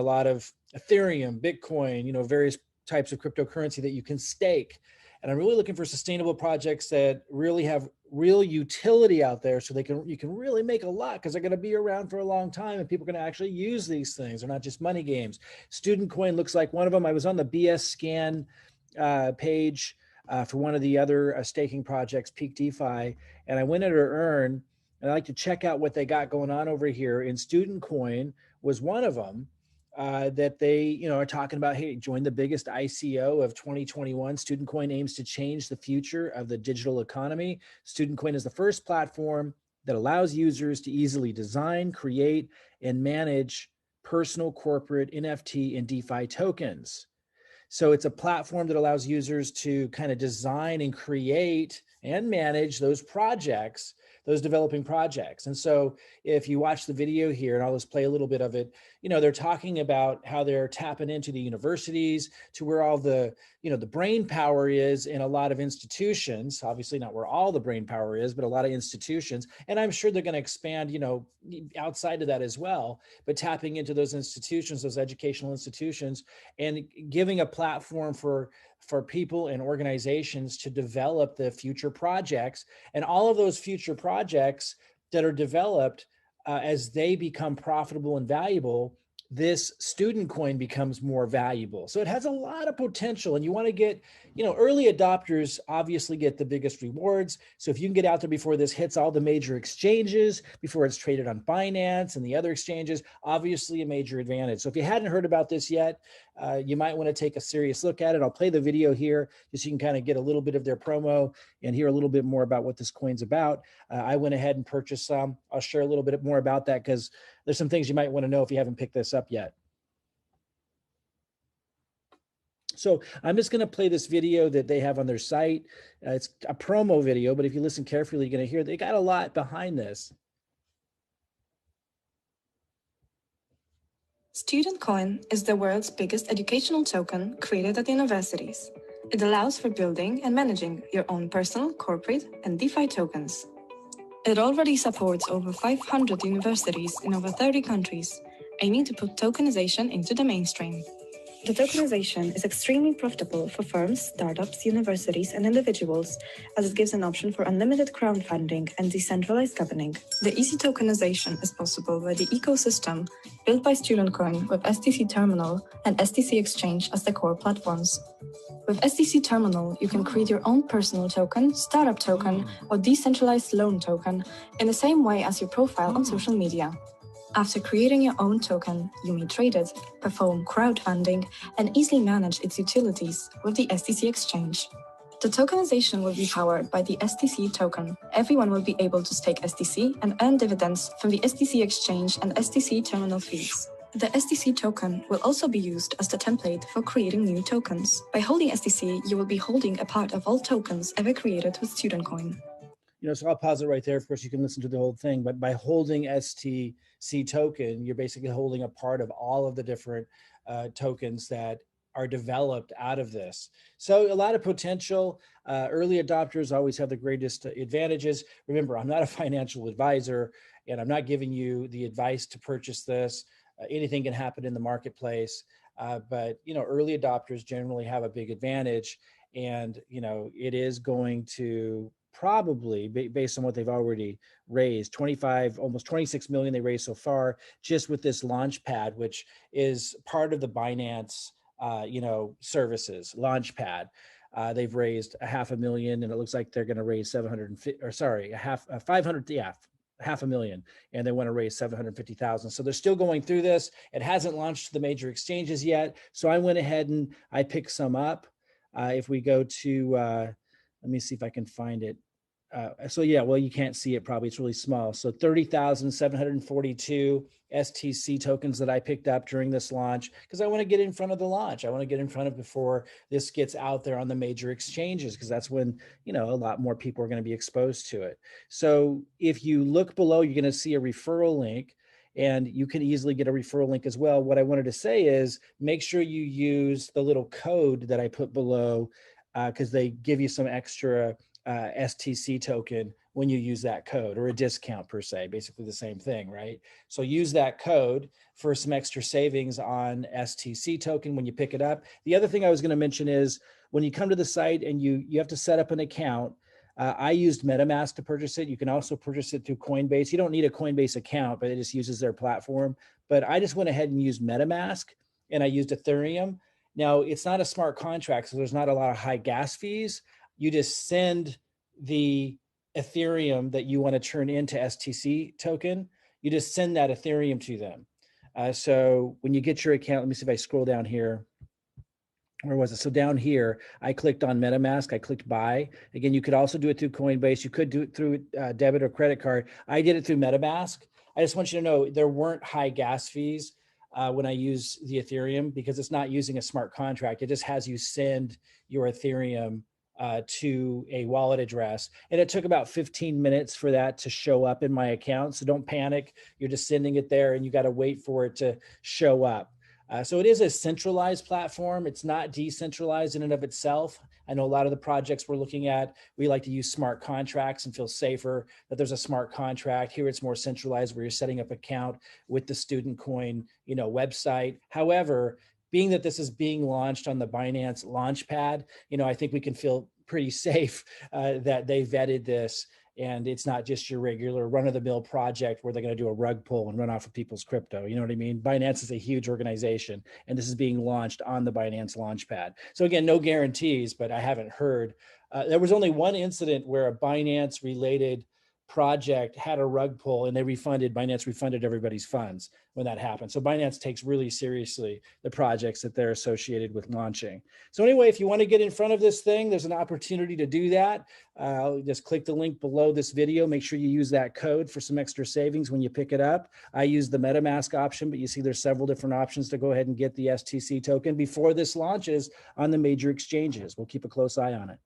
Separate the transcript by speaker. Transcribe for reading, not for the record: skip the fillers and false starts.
Speaker 1: a lot of Ethereum, Bitcoin, you know, various types of cryptocurrency that you can stake. And I'm really looking for sustainable projects that really have real utility out there, so you can really make a lot, because they're going to be around for a long time and people are going to actually use these things. They're not just money games. Student Coin looks like one of them. I was on the BS Scan page for one of the other staking projects, Peak DeFi, and I went under Earn, and I like to check out what they got going on over here. And Student Coin was one of them. That they, you know, are talking about, hey, join the biggest ICO of 2021. Student Coin aims to change the future of the digital economy. Student Coin is the first platform that allows users to easily design, create, and manage personal, corporate, NFT, and DeFi tokens. So it's a platform that allows users to kind of design and create and manage those projects, those developing projects. And so if you watch the video here, and I'll just play a little bit of it, you know, they're talking about how they're tapping into the universities, to where all the, you know, the brain power is in a lot of institutions, obviously not where all the brain power is, but a lot of institutions. And I'm sure they're going to expand, you know, outside of that as well, but tapping into those institutions, those educational institutions, and giving a platform for people and organizations to develop the future projects. And all of those future projects that are developed, as they become profitable and valuable, this Student Coin becomes more valuable. So it has a lot of potential, and you want to get, you know, early adopters obviously get the biggest rewards. So if you can get out there before this hits all the major exchanges, before it's traded on Binance and the other exchanges, obviously a major advantage. So if you hadn't heard about this yet, you might want to take a serious look at it. I'll play the video here just so you can kind of get a little bit of their promo and hear a little bit more about what this coin's about. I went ahead and purchased some. I'll share a little bit more about that, because there's some things you might want to know if you haven't picked this up yet. So I'm just going to play this video that they have on their site. It's a promo video, but if you listen carefully, you're going to hear they got a lot behind this.
Speaker 2: Student Coin is the world's biggest educational token created at universities. It allows for building and managing your own personal, corporate, and DeFi tokens. It already supports over 500 universities in over 30 countries, aiming to put tokenization into the mainstream. The tokenization is extremely profitable for firms, startups, universities, and individuals, as it gives an option for unlimited crowdfunding and decentralized governing. The easy tokenization is possible by the ecosystem built by Student Coin with STC Terminal and STC Exchange as the core platforms. With STC Terminal, you can create your own personal token, startup token, or decentralized loan token in the same way as your profile on social media. After creating your own token, you may trade it, perform crowdfunding, and easily manage its utilities with the STC Exchange. The tokenization will be powered by the STC token. Everyone will be able to stake STC and earn dividends from the STC Exchange and STC terminal fees. The STC token will also be used as the template for creating new tokens. By holding STC, you will be holding a part of all tokens ever created with Student Coin.
Speaker 1: You know, so I'll pause it right there. Of course, you can listen to the whole thing, but by holding STC token, you're basically holding a part of all of the different tokens that are developed out of this. So a lot of potential. Early adopters always have the greatest advantages. Remember, I'm not a financial advisor, and I'm not giving you the advice to purchase this. Anything can happen in the marketplace, but you know, early adopters generally have a big advantage, and you know, it is going to probably, based on what they've already raised, 25, almost 26 million they raised so far, just with this Launchpad, which is part of the Binance, you know, services, Launchpad. They've raised $500,000, and it looks like they're going to raise 750, or sorry, 500, yeah, $500,000, and they want to raise 750,000. So they're still going through this. It hasn't launched to the major exchanges yet. So I went ahead and I picked some up. If we go to, let me see if I can find it. So yeah, well, you can't see it probably, it's really small. So 30,742 STC tokens that I picked up during this launch, because I want to get in front of the launch. I want to get in front of before this gets out there on the major exchanges, because that's when, you know, a lot more people are going to be exposed to it. So if you look below, you're going to see a referral link, and you can easily get a referral link as well. What I wanted to say is make sure you use the little code that I put below, because they give you some extra STC token when you use that code, or a discount per se, basically the same thing, right? So use that code for some extra savings on STC token when you pick it up. The other thing I was going to mention is when you come to the site and you have to set up an account. I used MetaMask to purchase it. You can also purchase it through Coinbase. You don't need a Coinbase account, but it just uses their platform. But I just went ahead and used MetaMask, and I used Ethereum. Now, it's not a smart contract, so there's not a lot of high gas fees. You just send the Ethereum that you want to turn into STC token. You just send that Ethereum to them. So when you get your account, let me see if I scroll down here. Where was it? So down here, I clicked on MetaMask. I clicked buy. Again, you could also do it through Coinbase. You could do it through debit or credit card. I did it through MetaMask. I just want you to know there weren't high gas fees when I use the Ethereum, because it's not using a smart contract. It just has you send your Ethereum to a wallet address. And it took about 15 minutes for that to show up in my account. So don't panic. You're just sending it there and you got to wait for it to show up. So it is a centralized platform. It's not decentralized in and of itself. I know a lot of the projects we're looking at, we like to use smart contracts and feel safer that there's a smart contract. Here it's more centralized where you're setting up an account with the Student Coin, website. However, being that this is being launched on the Binance Launchpad, I think we can feel pretty safe that they vetted this. And it's not just your regular run-of-the-mill project where they're going to do a rug pull and run off of people's crypto. You know what I mean? Binance is a huge organization, and this is being launched on the Binance Launchpad. So again, no guarantees, but I haven't heard. There was only one incident where a Binance-related project had a rug pull and Binance refunded everybody's funds when that happened. So Binance takes really seriously the projects that they're associated with launching. So anyway, if you want to get in front of this thing, there's an opportunity to do that. Just click the link below this video. Make sure you use that code for some extra savings when you pick it up. I use the MetaMask option, but you see there's several different options to go ahead and get the STC token before this launches on the major exchanges. We'll keep a close eye on it.